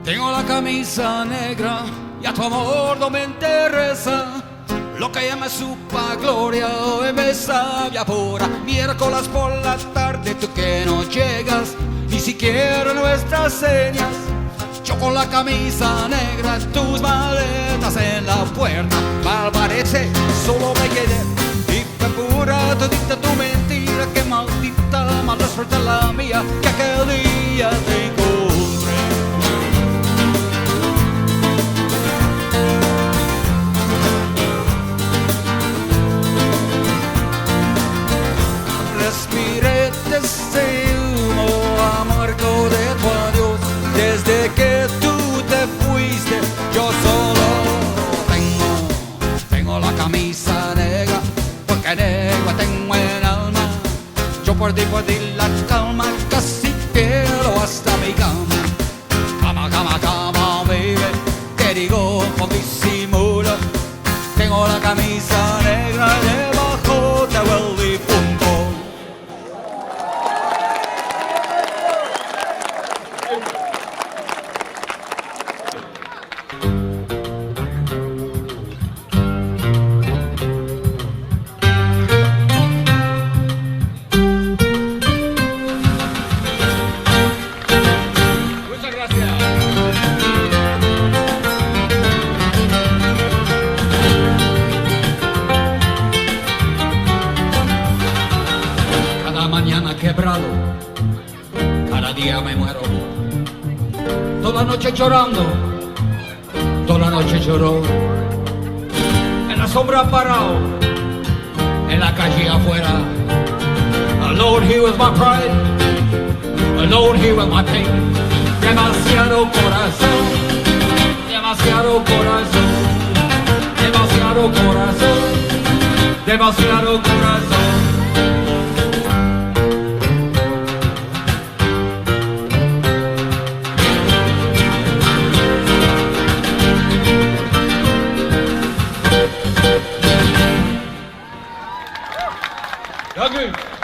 Tengo la camisa negra y a tu amor no me interesa. Lo que llama supa gloria hoy me sabia pura. Miércoles por la tarde tú que no llegas, ni siquiera nuestras señas. Yo con la camisa negra, tus maletas en la puerta. Malvarece, solo me quedé. Y fue pura todita tu mentira. Que maldita mala suerte la mía, que aquel día te encontré. Respiré este humo amargo de tu adiós. Desde que tú te fuiste, yo solo tengo la camisa negra, porque negra tengo el alma. Yo por ti la calma, casi quiero hasta mi cama. Cama, cama, cama, baby, te digo con disimulo. Tengo la camisa negra debajo del difunto. Mañana quebrado, cada día me muero. Toda la noche llorando, toda la noche lloró. En la sombra parado, en la calle afuera. Alone here with my pride, alone here with my pain. Demasiado corazón, demasiado corazón, demasiado corazón, demasiado corazón. Danke.